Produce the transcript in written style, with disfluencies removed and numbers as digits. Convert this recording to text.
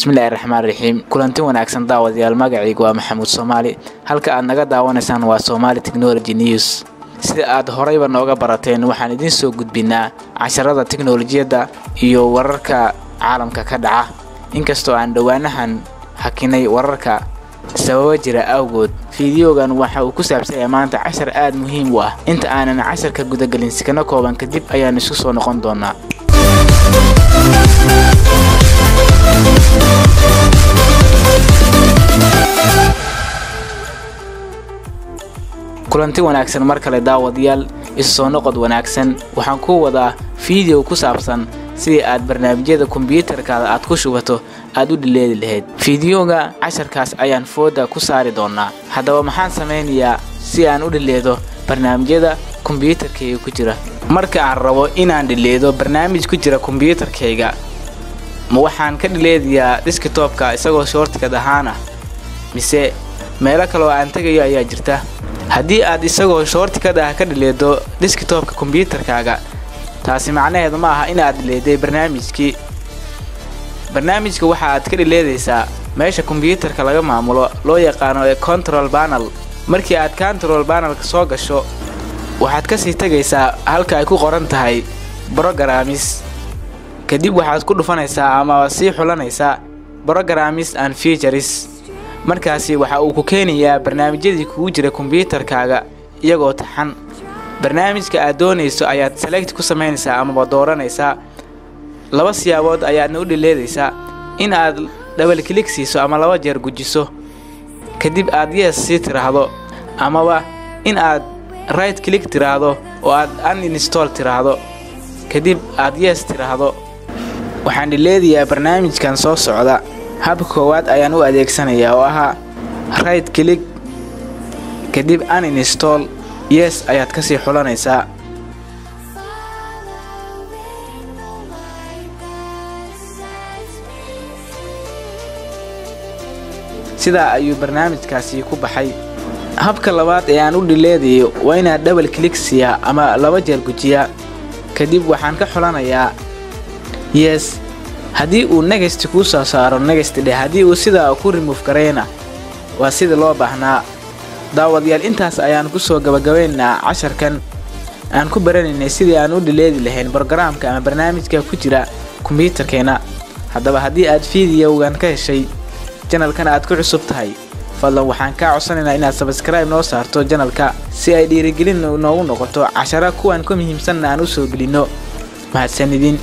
Bismillahir Rahmanir Rahiim. Kulanti wanaagsan daawadayaal magacaygu waa Maxamuud Soomaali. Halka aad naga daawanaysaan waa Somali Technology News. Sida aad horeyba nooga barateen waxaan idin soo gudbinaa casharada tiknoolajiyada iyo wararka caalamka ka dhaca. Inkastoo aan dhawaanahan hakinay wararka sababa jira awgood, fiidiyogan waxa uu ku saabsan yahay maanta cashar aad muhiim u ah. Inta aanan casharka guda galin si kana kooban kadib ayaan isku soo noqon doonaa. kulanti wanaagsan mar kale daawadayaal isoo noqod wanaagsan waxaan ku wadaa fiidiyoo ku saabsan sidii aad barnaamijyada kombiyuutarka aad ku shubato aad u dhileedi lahayd. Fiidiyooga casharkaas ayaan fooda ku saari doonaa. Haddaba maxaan sameynayaa si aan u dhileedo barnaamijyada kombiyuutarkayga ku jira? Marka aan rabo inaan dhileedo barnaamij ku jira kombiyuutarkayga, ma waxaan ka dhileediyaa desktopka isagoo shortcut ahaan ah mise meel kale oo aan tagayo ayaa jirta? haddii aad isagoo shortcut ah ka dhileedo desktopka kombiyuutarkaaga, taasi macnaheedu ma aha in aad dhileeday barnaamijka waxa aad ka dhileedaysaa meesha kombiyuutarka laga maamulo loo yaqaano control panel. Markii aad control panelka soo gasho waxaad ka sii tagaysaa halka ay ku qoran tahay programs. kadib waxaad ku dhufanaysaa ama sii xulanaysaa programs and features. markaasi waxa uu ku keenayaa barnaamijyadii kugu jira kombiyuutarkaaga iyagoo taxan. barnaamijka aad doonayso ayaad select ku sameynaysaa ama dooranaysaa. laba siyaabood ayaad u dhileedaysaa: in aad double click siiso ama laba jeer gujiso kadib aad yes sii tiraahdo, ama in aad right click tiraahdo oo aad uninstall tiraahdo kadib aad yes tiraahdo. waxaan dhileedayaa barnaamijkan soo socda. habka koowaad ayaan u adeegsanayaa oo aha right click kadib uninstall, yes ayaad ka sii xulanaysaa. sidaa ayuu barnaamijkaasi ku baxay. habka labaad ee aan u dhileedayo waa inaad double click siiyaa ama laba jeer gujiyaa kadib waxaan ka xulanayaa yes. haddii uu next ku soo saaro next dhe, haddii uu sidaa ku remove gareena waa sida loo baahnaa. daawadayaal intaas ayaan ku soo gabagabeynaa casharkan aan ku baranaynay sidii aan u dhileedi lahayn barnaamijka ama barnaamijka ku jira kombiyuutarkeena. haddaba haddii aad fiidiyowgan ka heshay channelkan aad ku cusub tahay, fadlan waxaan ka codsanaynaa inaad subscribe noo saarto channelka si ay dhiirigelin noogu noqoto casharo kuwan ka muhiimsan aan u soo gelino. mahadsanidin.